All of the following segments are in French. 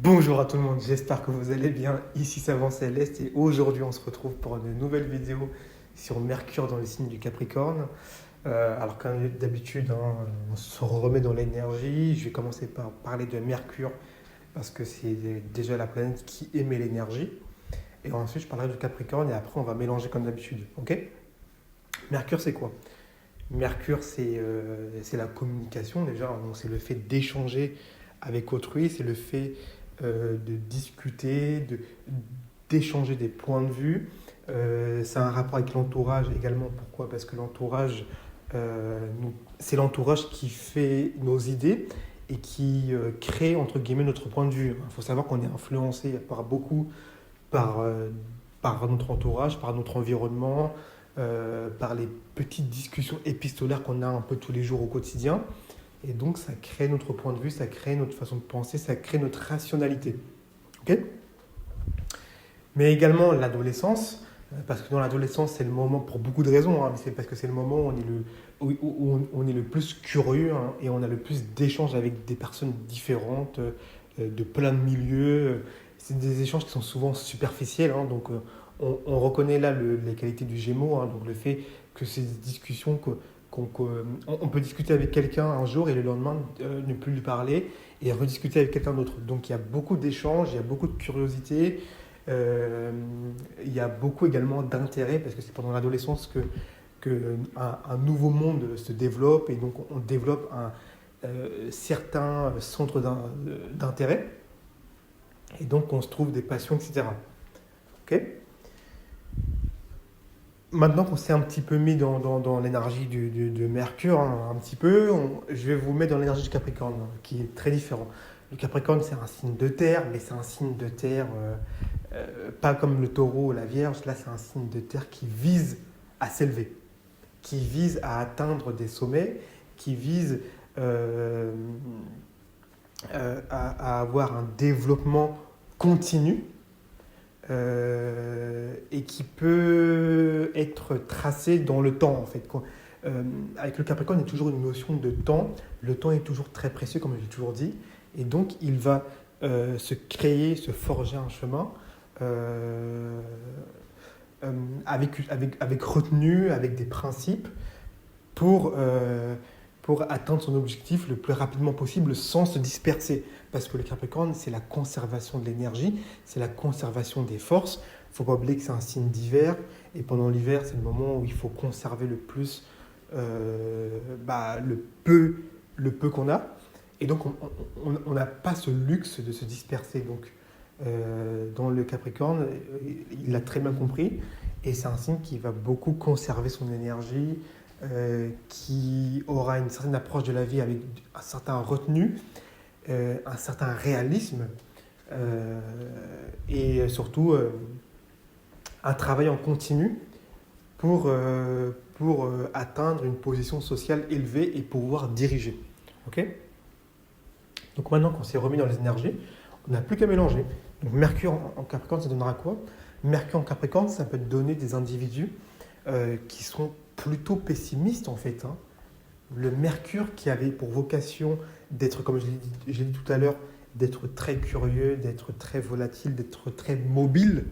Bonjour à tout le monde, j'espère que vous allez bien. Ici Savant Céleste et aujourd'hui on se retrouve pour une nouvelle vidéo sur Mercure dans le signe du Capricorne. Alors comme d'habitude, on se remet dans l'énergie. Je vais commencer par parler de Mercure parce que c'est déjà la planète qui émet l'énergie. Et ensuite je parlerai du Capricorne et après on va mélanger comme d'habitude. Ok? Mercure c'est quoi? Mercure c'est la communication déjà, donc c'est le fait d'échanger avec autrui, c'est le fait de discuter, d'échanger des points de vue. C'est un rapport avec l'entourage également. Pourquoi? Parce que l'entourage, c'est l'entourage qui fait nos idées et qui crée, entre guillemets, notre point de vue. Il faut savoir qu'on est influencé par beaucoup par, par notre entourage, par notre environnement, par les petites discussions épistolaires qu'on a un peu tous les jours au quotidien. Et donc, ça crée notre point de vue, ça crée notre façon de penser, ça crée notre rationalité. Ok? Mais également l'adolescence, parce que dans l'adolescence, c'est le moment, pour beaucoup de raisons, mais c'est parce que c'est le moment où on est le plus curieux, et on a le plus d'échanges avec des personnes différentes, de plein de milieux. C'est des échanges qui sont souvent superficiels, donc on reconnaît là les qualités du Gémeaux, donc le fait que ces discussions, on peut discuter avec quelqu'un un jour et le lendemain ne plus lui parler et rediscuter avec quelqu'un d'autre. Donc il y a beaucoup d'échanges, il y a beaucoup de curiosité. Il y a beaucoup également d'intérêt parce que c'est pendant l'adolescence que un nouveau monde se développe et donc on développe certains centres d'intérêt et donc on se trouve des passions, etc. Ok. Maintenant qu'on s'est un petit peu mis dans l'énergie de Mercure, un petit peu, je vais vous mettre dans l'énergie du Capricorne, qui est très différent. Le Capricorne, c'est un signe de terre, mais c'est un signe de terre pas comme le taureau ou la vierge. Là, c'est un signe de terre qui vise à s'élever, qui vise à atteindre des sommets, qui vise à avoir un développement continu et qui peut être tracé dans le temps en fait. Avec le Capricorne, il y a toujours une notion de temps. Le temps est toujours très précieux, comme je l'ai toujours dit, et donc il va se créer, se forger un chemin avec retenue, avec des principes pour atteindre son objectif le plus rapidement possible sans se disperser. Parce que le Capricorne, c'est la conservation de l'énergie, c'est la conservation des forces. Il ne faut pas oublier que c'est un signe d'hiver, et pendant l'hiver, c'est le moment où il faut conserver le plus le peu qu'on a. Et donc, on n'a pas ce luxe de se disperser. Donc, dans le Capricorne, il l'a très bien compris, et c'est un signe qui va beaucoup conserver son énergie, qui aura une certaine approche de la vie avec un certain retenue, un certain réalisme, et surtout un travail en continu pour atteindre une position sociale élevée et pouvoir diriger. Ok. Donc maintenant qu'on s'est remis dans les énergies, on n'a plus qu'à mélanger. Donc Mercure en Capricorne, ça donnera quoi? Mercure en Capricorne, ça peut donner des individus qui sont plutôt pessimistes en fait. Le Mercure qui avait pour vocation d'être, comme je l'ai dit tout à l'heure, d'être très curieux, d'être très volatile, d'être très mobile,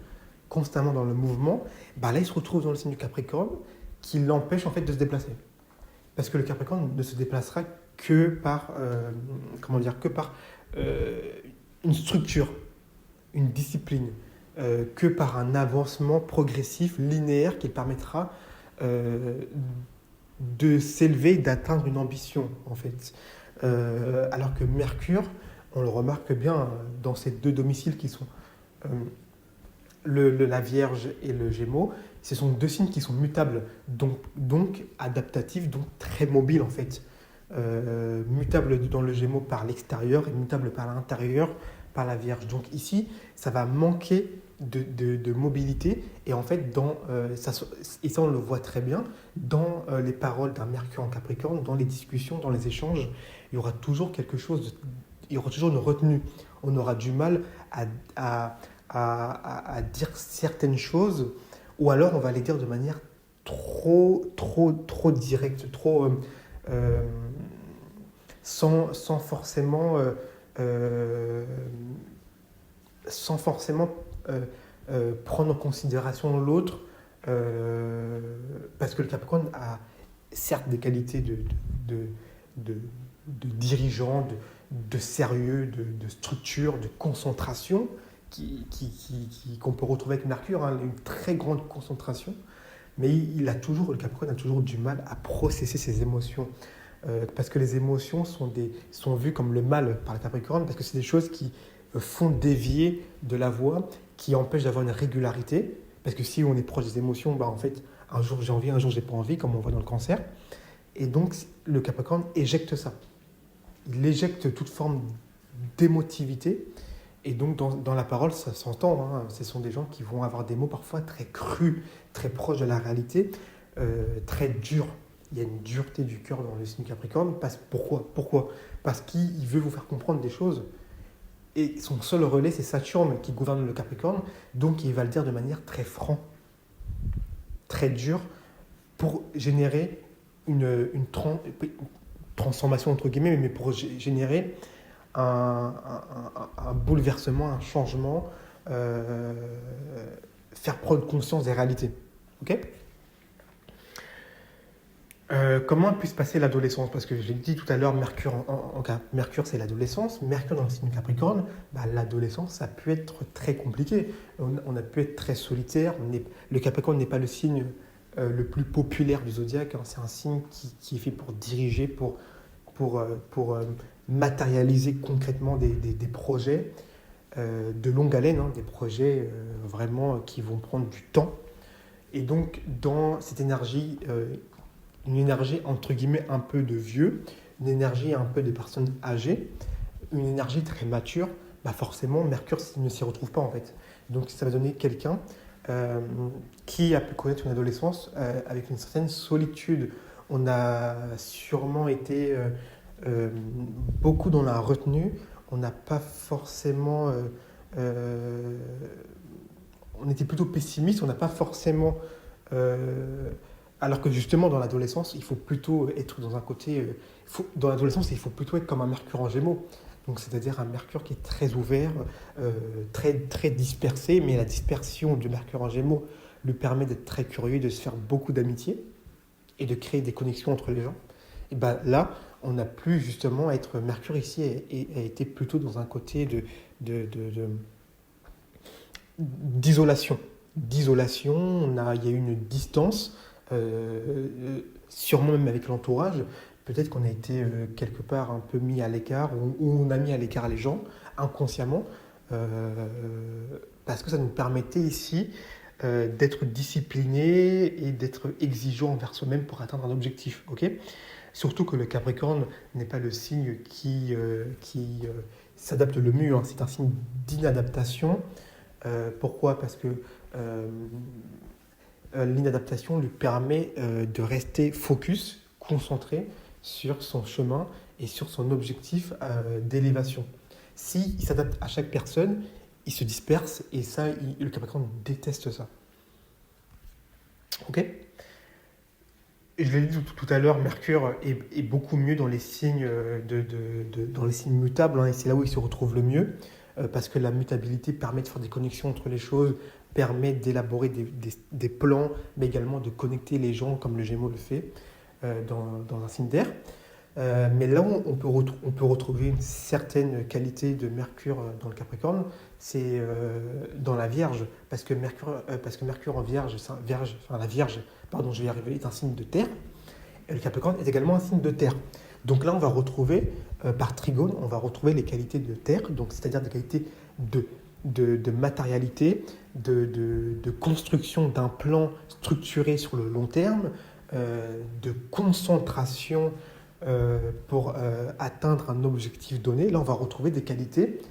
constamment dans le mouvement, là il se retrouve dans le signe du Capricorne qui l'empêche en fait de se déplacer. Parce que le Capricorne ne se déplacera que par, une structure, une discipline, que par un avancement progressif, linéaire, qui permettra de s'élever, d'atteindre une ambition, en fait. Alors que Mercure, on le remarque bien dans ces deux domiciles qui sont euh, la Vierge et le Gémeaux, ce sont deux signes qui sont mutables, donc adaptatifs, donc très mobiles, en fait. Mutable dans le Gémeaux par l'extérieur et mutable par l'intérieur par la Vierge. Donc ici, ça va manquer de mobilité. Et en fait, et ça on le voit très bien, dans les paroles d'un Mercure en Capricorne, dans les discussions, dans les échanges, il y aura toujours quelque chose, il y aura toujours une retenue. On aura du mal à dire certaines choses, ou alors on va les dire de manière trop directe, euh, sans forcément sans forcément prendre en considération l'autre, parce que le Capricorne a certes des qualités de, de, de dirigeant, de sérieux, de structure, de concentration, qu'on peut retrouver avec Mercure, hein, une très grande concentration, mais le Capricorne a toujours du mal à processer ses émotions. Parce que les émotions sont vues comme le mal par le Capricorne, parce que c'est des choses qui font dévier de la voie, qui empêchent d'avoir une régularité. Parce que si on est proche des émotions, bah en fait, un jour j'ai envie, un jour j'ai pas envie, comme on voit dans le Cancer. Et donc, le Capricorne éjecte ça. Il éjecte toute forme d'émotivité. Et donc, dans la parole, ça s'entend. Hein. Ce sont des gens qui vont avoir des mots parfois très crus, très proches de la réalité, très durs. Il y a une dureté du cœur dans le signe Capricorne. Pourquoi? Parce qu'il veut vous faire comprendre des choses. Et son seul relais, c'est Saturne qui gouverne le Capricorne. Donc, il va le dire de manière très franche, très dure, pour générer une transformation, entre guillemets, mais pour générer un bouleversement, un changement, faire prendre conscience des réalités. Ok. Comment a pu se passer l'adolescence? Parce que j'ai dit tout à l'heure, Mercure c'est l'adolescence. Mercure dans le signe Capricorne, l'adolescence, ça a pu être très compliqué. On a pu être très solitaire. Le Capricorne n'est pas le signe le plus populaire du zodiaque. Hein. C'est un signe qui est fait pour diriger, pour matérialiser concrètement des projets de longue haleine, hein, des projets vraiment qui vont prendre du temps. Et donc, dans cette énergie, une énergie entre guillemets un peu de vieux, une énergie un peu de personnes âgées, une énergie très mature, forcément, Mercure ne s'y retrouve pas en fait. Donc, ça va donner quelqu'un qui a pu connaître une adolescence avec une certaine solitude. On a sûrement été beaucoup dans la retenue. On n'a pas forcément... on était plutôt pessimiste, on n'a pas forcément... alors que justement, dans l'adolescence, il faut plutôt être dans un côté... dans l'adolescence, il faut plutôt être comme un Mercure en Gémeaux. Donc, c'est-à-dire un Mercure qui est très ouvert, très, très dispersé, mais la dispersion du Mercure en Gémeaux lui permet d'être très curieux, de se faire beaucoup d'amitié et de créer des connexions entre les gens. Et là, on a pu justement être... Mercure ici a été plutôt dans un côté d'isolation. D'isolation, il y a eu une distance, sûrement même avec l'entourage. Peut-être qu'on a été quelque part un peu mis à l'écart, ou on a mis à l'écart les gens inconsciemment, parce que ça nous permettait ici d'être discipliné et d'être exigeant envers soi-même pour atteindre un objectif. Okay. Surtout que le Capricorne n'est pas le signe qui s'adapte le mieux, hein. C'est un signe d'inadaptation. Pourquoi? Parce que l'inadaptation lui permet de rester focus, concentré sur son chemin et sur son objectif d'élévation. S'il s'adapte à chaque personne, il se disperse et ça, le Capricorne déteste ça. Ok? Je l'ai dit tout à l'heure, Mercure est beaucoup mieux dans les signes, dans les signes mutables, hein, et c'est là où il se retrouve le mieux, parce que la mutabilité permet de faire des connexions entre les choses, permet d'élaborer des plans, mais également de connecter les gens, comme le Gémeaux le fait, dans un signe d'air. Mais là où on peut retrouver une certaine qualité de Mercure dans le Capricorne, c'est dans la Vierge, parce que Mercure en Vierge, la Vierge, pardon, je vais y arriver, est un signe de terre, et le Capricorne est également un signe de terre. Donc là, on va retrouver, par trigone, on va retrouver les qualités de terre, donc c'est-à-dire des qualités de matérialité, de construction d'un plan structuré sur le long terme, de concentration pour atteindre un objectif donné. Là, on va retrouver des qualités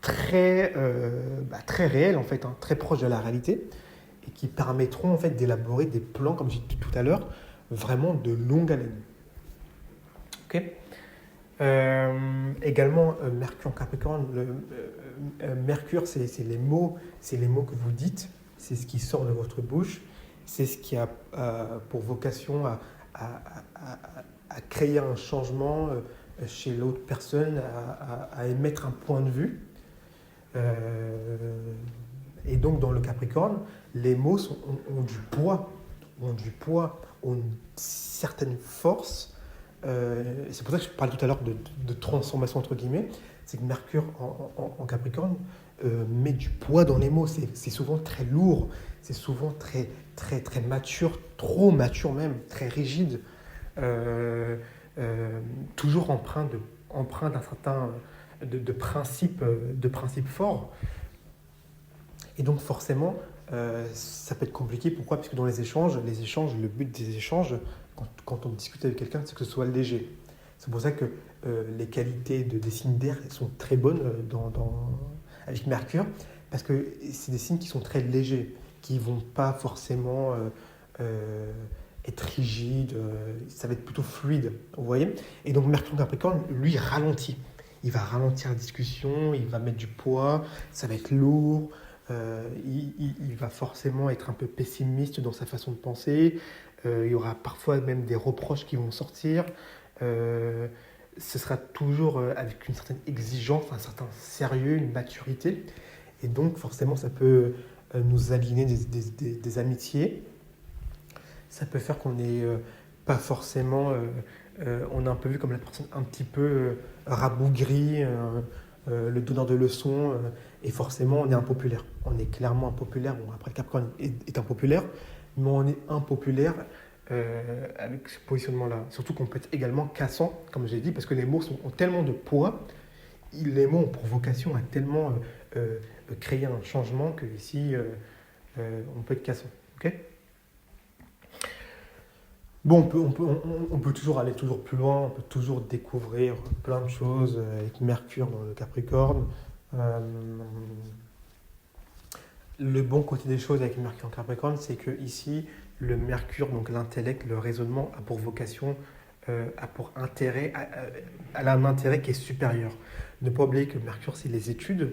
très réelles, en fait, hein, très proches de la réalité, et qui permettront en fait d'élaborer des plans, comme j'ai dit tout à l'heure, vraiment de longue haleine. Ok. Également, Mercure en Capricorne, Mercure, c'est les mots que vous dites, c'est ce qui sort de votre bouche, c'est ce qui a pour vocation à créer un changement, chez l'autre personne à émettre un point de vue. Et donc dans le Capricorne, les mots ont du poids, ont une certaine force. C'est pour ça que je parlais tout à l'heure de transformation entre guillemets. C'est que Mercure en Capricorne met du poids dans les mots. C'est souvent très lourd, c'est souvent très, très, très mature, trop mature même, très rigide, toujours empreint d'un certain de principes forts. Et donc forcément, ça peut être compliqué. Pourquoi? Parce que dans les échanges, le but des échanges, quand on discute avec quelqu'un, c'est que ce soit léger. C'est pour ça que les qualités des signes d'air sont très bonnes avec Mercure, parce que c'est des signes qui sont très légers, qui ne vont pas forcément être rigides, ça va être plutôt fluide, vous voyez. Et donc Mercure en Capricorne, lui, ralentit. Il va ralentir la discussion, il va mettre du poids, ça va être lourd, il va forcément être un peu pessimiste dans sa façon de penser, il y aura parfois même des reproches qui vont sortir, ce sera toujours avec une certaine exigence, un certain sérieux, une maturité, et donc forcément ça peut nous aligner des amitiés, ça peut faire qu'on n'est pas forcément, on est un peu vu comme la personne un petit peu rabougrie, le donneur de leçons, et forcément on est impopulaire. On est clairement impopulaire. Bon, après le Capricorne est impopulaire, mais on est impopulaire avec ce positionnement-là. Surtout qu'on peut être également cassant, comme j'ai dit, parce que les mots ont tellement de poids, les mots ont pour vocation à tellement créer un changement que ici on peut être cassant. Ok. Bon, on peut toujours aller toujours plus loin, on peut toujours découvrir plein de choses avec Mercure dans le Capricorne. Le bon côté des choses avec Mercure en Capricorne, c'est que ici, le Mercure, donc l'intellect, le raisonnement, a pour vocation, a pour intérêt, elle a un intérêt qui est supérieur. Ne pas oublier que Mercure, c'est les études.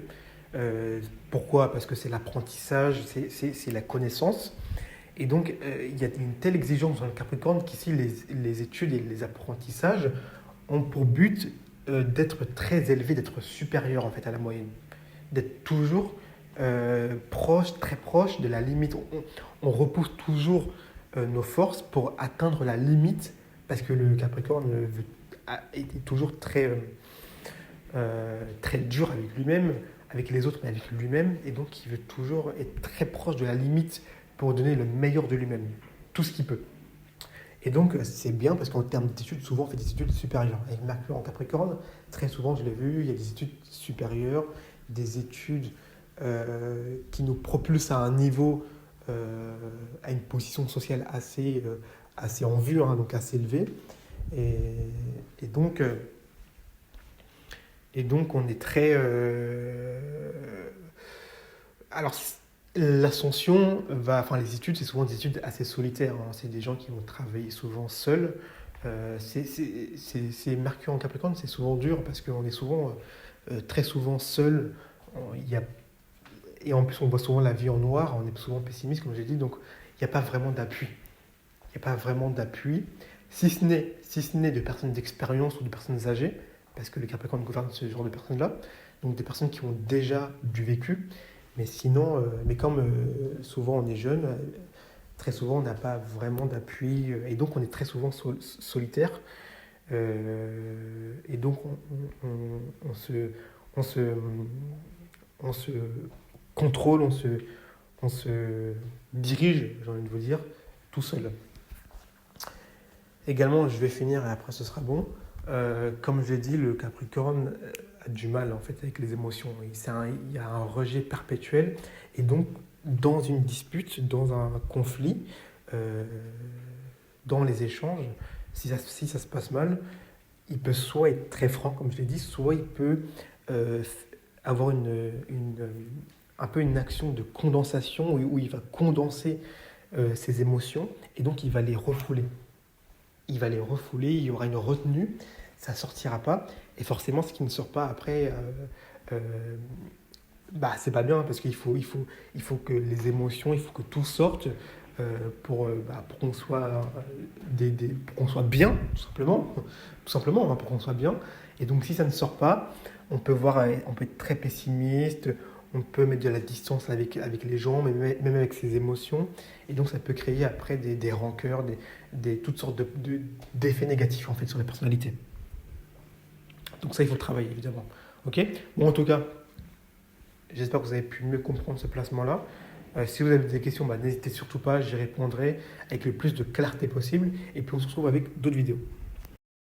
Pourquoi? Parce que c'est l'apprentissage, c'est la connaissance. Et donc, il y a une telle exigence dans le Capricorne qu'ici, les études et les apprentissages ont pour but d'être très élevés, d'être supérieurs en fait à la moyenne, d'être toujours très proche de la limite. On repousse toujours nos forces pour atteindre la limite, parce que le Capricorne est toujours très, très dur avec lui-même, avec les autres, mais avec lui-même, et donc il veut toujours être très proche de la limite pour donner le meilleur de lui-même, tout ce qu'il peut. Et donc, c'est bien parce qu'en termes d'études, souvent, on fait des études supérieures. Avec Mercure en Capricorne, très souvent, je l'ai vu, il y a des études supérieures, des études qui nous propulsent à un niveau, à une position sociale assez en vue, hein, donc assez élevée. Et, et donc, euh, et donc, on est très... alors, les études, c'est souvent des études assez solitaires, hein. C'est des gens qui vont travailler souvent seuls. C'est Mercure en Capricorne, c'est souvent dur parce qu'on est souvent, très souvent seul. Il y a, et en plus, on voit souvent la vie en noir, on est souvent pessimiste, comme j'ai dit, donc il n'y a pas vraiment d'appui. Il n'y a pas vraiment d'appui, si ce n'est de personnes d'expérience ou de personnes âgées, parce que le Capricorne gouverne ce genre de personnes-là, donc des personnes qui ont déjà du vécu. Mais sinon, mais comme souvent on est jeune, très souvent on n'a pas vraiment d'appui, et donc on est très souvent solitaire. Et donc on se, on se contrôle, on se dirige, j'ai envie de vous dire, tout seul. Également, je vais finir et après ce sera bon. Comme je l'ai dit, le Capricorne a du mal en fait avec les émotions. Il y a un rejet perpétuel et donc dans une dispute, dans un conflit, euh, dans les échanges, si ça se passe mal, il peut soit être très franc, comme je l'ai dit, soit il peut euh, avoir un peu une action de condensation où il va condenser ses émotions et donc il va les refouler. Il y aura une retenue, ça ne sortira pas. Et forcément, ce qui ne sort pas après, c'est pas bien parce qu'il faut que les émotions, il faut que tout sorte pour qu'on soit, pour qu'on soit bien, tout simplement hein, pour qu'on soit bien. Et donc si ça ne sort pas, on peut être très pessimiste, on peut mettre de la distance avec les gens, même avec ses émotions. Et donc ça peut créer après des rancœurs, toutes sortes d'effets négatifs en fait sur la personnalité. Donc ça, il faut le travailler évidemment. Ok. Bon, en tout cas, j'espère que vous avez pu mieux comprendre ce placement-là. Si vous avez des questions, n'hésitez surtout pas, j'y répondrai avec le plus de clarté possible. Et puis on se retrouve avec d'autres vidéos.